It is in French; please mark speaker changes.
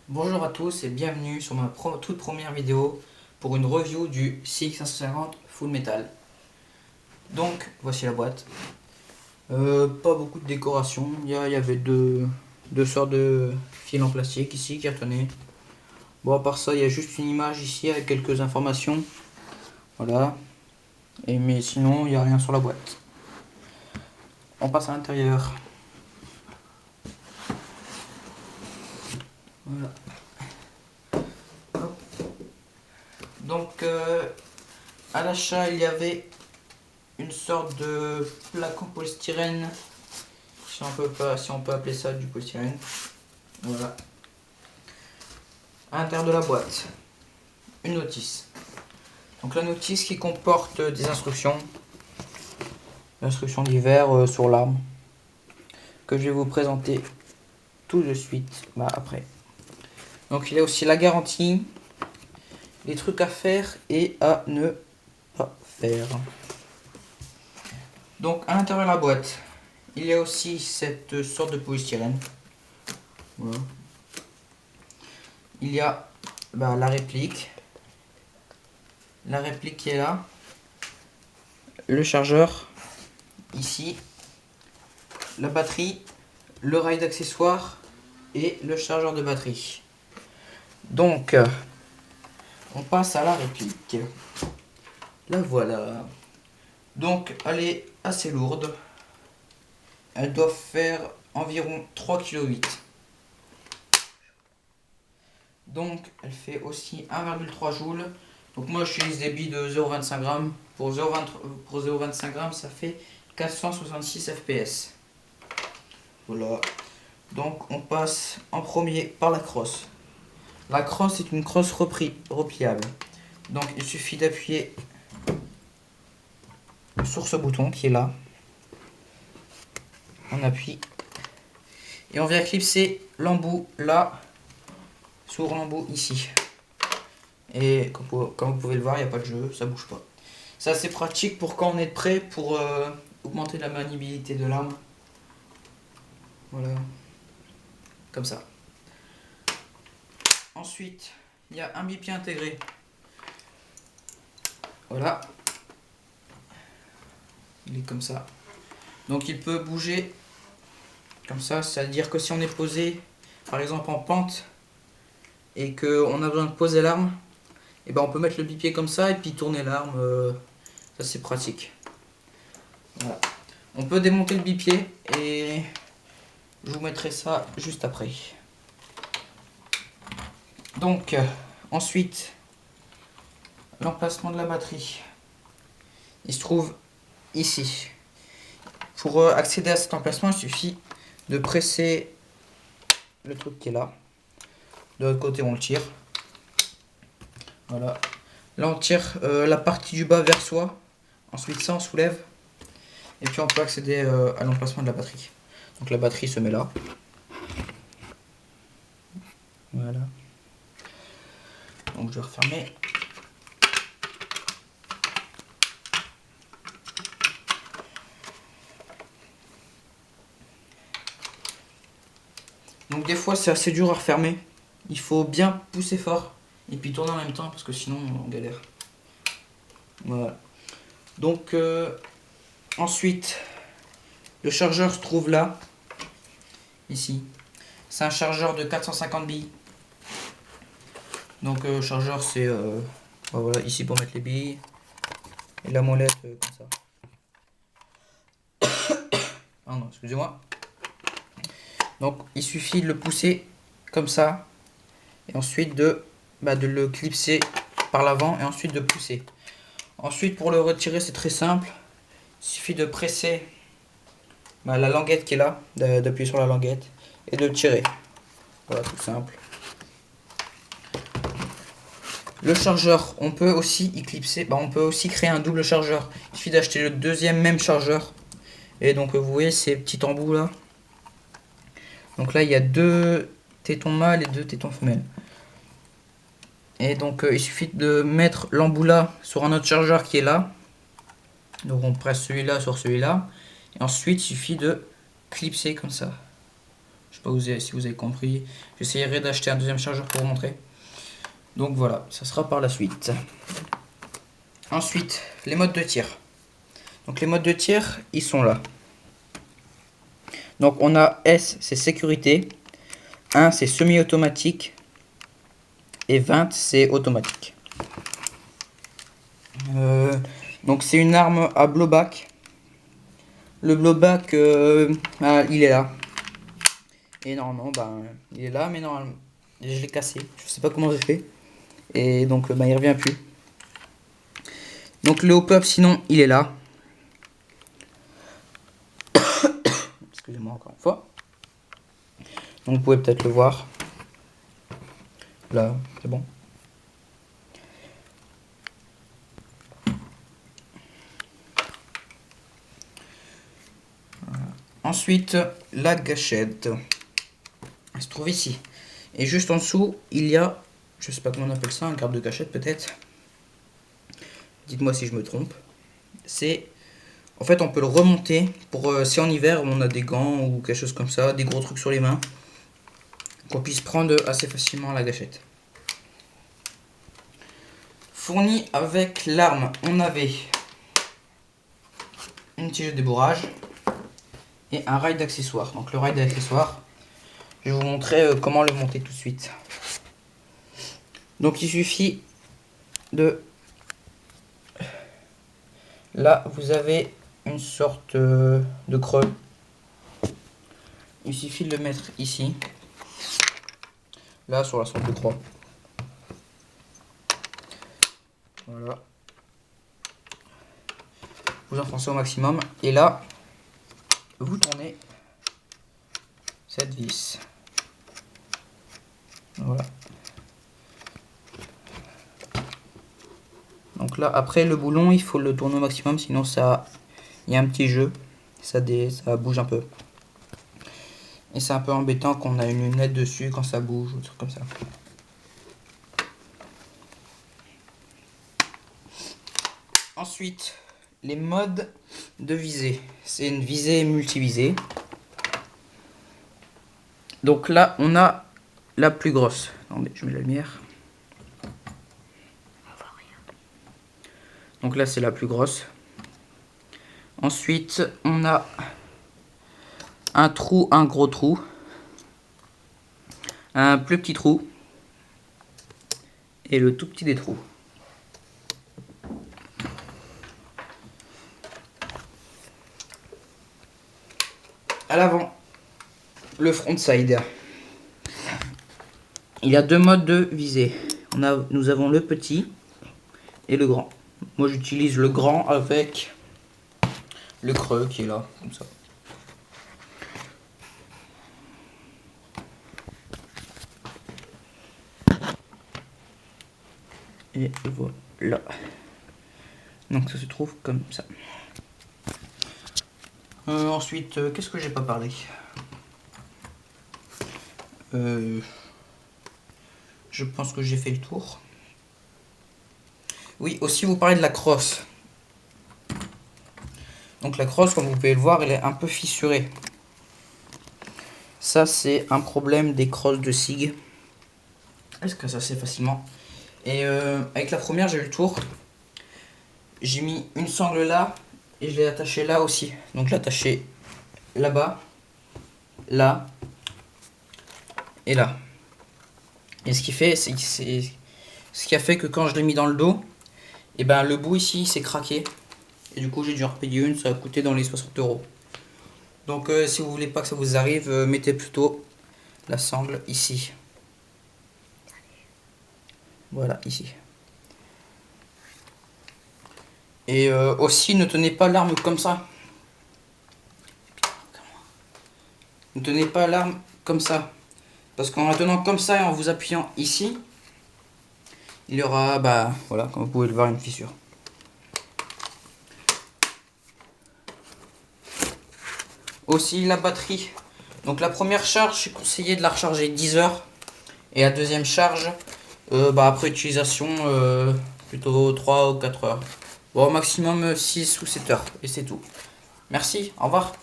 Speaker 1: Bonjour à tous et bienvenue sur ma toute première vidéo pour une review du CX550 Full Metal. Donc voici la boîte. Pas beaucoup de décoration, il y avait deux sortes de fils en plastique ici qui retenaient. Bon, à part ça, il y a juste une image ici avec quelques informations. Voilà. Mais sinon, il n'y a rien sur la boîte. On passe à l'intérieur. Voilà. Hop. Donc à l'achat, il y avait une sorte de plaque en polystyrène, si on peut appeler ça du polystyrène. Voilà. À l'intérieur de la boîte, une notice. Donc la notice qui comporte des instructions. L'instruction d'hiver sur l'arme. Que je vais vous présenter tout de suite après. Donc il y a aussi la garantie, les trucs à faire et à ne pas faire. Donc à l'intérieur de la boîte, il y a aussi cette sorte de polystyrène. Voilà. Il y a la réplique. La réplique qui est là. Le chargeur. Ici. La batterie. Le rail d'accessoires. Et le chargeur de batterie. Donc, on passe à la réplique. La voilà. Donc, elle est assez lourde. Elle doit faire environ 3,8 kg. Donc, elle fait aussi 1,3 joules. Donc, moi, j'utilise des billes de 0,25 g. Pour 0,25 g, ça fait 466 fps. Voilà. Donc, on passe en premier par la crosse. La crosse est une crosse repliable. Donc, il suffit d'appuyer sur ce bouton qui est là. On appuie. Et on vient clipser l'embout là, sur l'embout ici. Et comme vous pouvez le voir, il n'y a pas de jeu, ça bouge pas. C'est assez pratique pour quand on est prêt pour augmenter la maniabilité de l'arme. Voilà. Comme ça. Ensuite, il y a un bipied intégré. Voilà. Il est comme ça. Donc il peut bouger comme ça. C'est-à-dire que si on est posé, par exemple en pente, et qu'on a besoin de poser l'arme, et on peut mettre le bipied comme ça et puis tourner l'arme. Ça c'est pratique. Voilà. On peut démonter le bipied et je vous mettrai ça juste après. Donc ensuite, l'emplacement de la batterie. Il se trouve ici. Pour accéder à cet emplacement, il suffit de presser le truc qui est là. De l'autre côté, on le tire. Voilà. Là, on tire la partie du bas vers soi. Ensuite, ça, on soulève. Et puis, on peut accéder à l'emplacement de la batterie. Donc, la batterie se met là. Voilà. Donc, je vais refermer. Donc, des fois, c'est assez dur à refermer. Il faut bien pousser fort. Et puis, tourner en même temps parce que sinon, on galère. Voilà. Donc, ensuite, le chargeur se trouve là. Ici. C'est un chargeur de 450 billes. Donc chargeur c'est voilà, ici pour mettre les billes. Et la molette comme ça. Ah non, excusez-moi. Donc il suffit de le pousser comme ça. Et ensuite de le clipser par l'avant et ensuite de pousser. Ensuite pour le retirer c'est très simple. Il suffit de presser la languette qui est là, d'appuyer sur la languette et de le tirer. Voilà, tout simple. Le chargeur, on peut aussi y clipser, on peut aussi créer un double chargeur. Il suffit d'acheter le deuxième même chargeur. Et donc vous voyez ces petits embouts là. Donc là il y a 2 tétons mâles et 2 tétons femelles. Et donc il suffit de mettre l'embout là sur un autre chargeur qui est là. Donc on presse celui-là sur celui-là. Et ensuite il suffit de clipser comme ça. Je pas si vous avez compris. J'essaierai d'acheter un deuxième chargeur pour vous montrer. Donc voilà, ça sera par la suite. Ensuite, les modes de tir. Donc les modes de tir, ils sont là. Donc on a S, c'est sécurité. 1, c'est semi-automatique. Et 20, c'est automatique. Donc c'est une arme à blowback. Le blowback, il est là. Et normalement, il est là, mais normalement, je l'ai cassé. Je sais pas comment j'ai fait. Et donc, il revient plus. Donc le hop-up, sinon, il est là. Excusez-moi encore une fois. Donc vous pouvez peut-être le voir. Là, c'est bon. Voilà. Ensuite, la gâchette. Elle se trouve ici. Et juste en dessous, il y a, je sais pas comment on appelle ça, un garde de gâchette peut-être. Dites-moi si je me trompe. C'est, en fait, on peut le remonter pour si en hiver on a des gants ou quelque chose comme ça, des gros trucs sur les mains, qu'on puisse prendre assez facilement la gâchette. Fourni avec l'arme, on avait une tige de débourrage et un rail d'accessoires. Donc le rail d'accessoires, je vais vous montrer comment le monter tout de suite. Donc il suffit de... Là, vous avez une sorte de creux. Il suffit de le mettre ici. Là, sur la sorte de croix. Voilà. Vous enfoncez au maximum. Et là, vous tournez cette vis. Voilà. Donc là, après le boulon, il faut le tourner au maximum, sinon ça, il y a un petit jeu, ça bouge un peu. Et c'est un peu embêtant qu'on a une lunette dessus quand ça bouge ou des trucs comme ça. Ensuite, les modes de visée. C'est une visée multivisée. Donc là, on a la plus grosse. Attendez, je mets la lumière. Donc là, c'est la plus grosse. Ensuite, on a un trou, un gros trou. Un plus petit trou. Et le tout petit des trous. À l'avant, le front side. Il y a deux modes de visée. Nous avons le petit et le grand. Moi j'utilise le grand avec le creux qui est là, comme ça. Et voilà. Donc ça se trouve comme ça. Ensuite, qu'est-ce que j'ai pas parlé? Je pense que j'ai fait le tour. Oui, aussi vous parlez de la crosse. Donc la crosse, comme vous pouvez le voir, elle est un peu fissurée. Ça, c'est un problème des crosses de SIG. Est-ce que ça c'est facilement? Et avec la première, j'ai eu le tour. J'ai mis une sangle là et je l'ai attachée là aussi. Donc l'attacher là-bas, là et là. Et ce qui fait, c'est ce qui a fait que quand je l'ai mis dans le dos, et ben le bout ici s'est craqué. Et du coup j'ai dû en repayer une, ça a coûté dans les 60 €. Donc si vous voulez pas que ça vous arrive, mettez plutôt la sangle ici. Voilà, ici. Et aussi ne tenez pas l'arme comme ça. Ne tenez pas l'arme comme ça. Parce qu'en la tenant comme ça et en vous appuyant ici, il y aura, voilà, comme vous pouvez le voir, une fissure. Aussi la batterie. Donc la première charge, c'est conseillé de la recharger 10 heures. Et la deuxième charge, après utilisation, plutôt 3 ou 4 heures. Bon, au maximum 6 ou 7 heures. Et c'est tout. Merci, au revoir.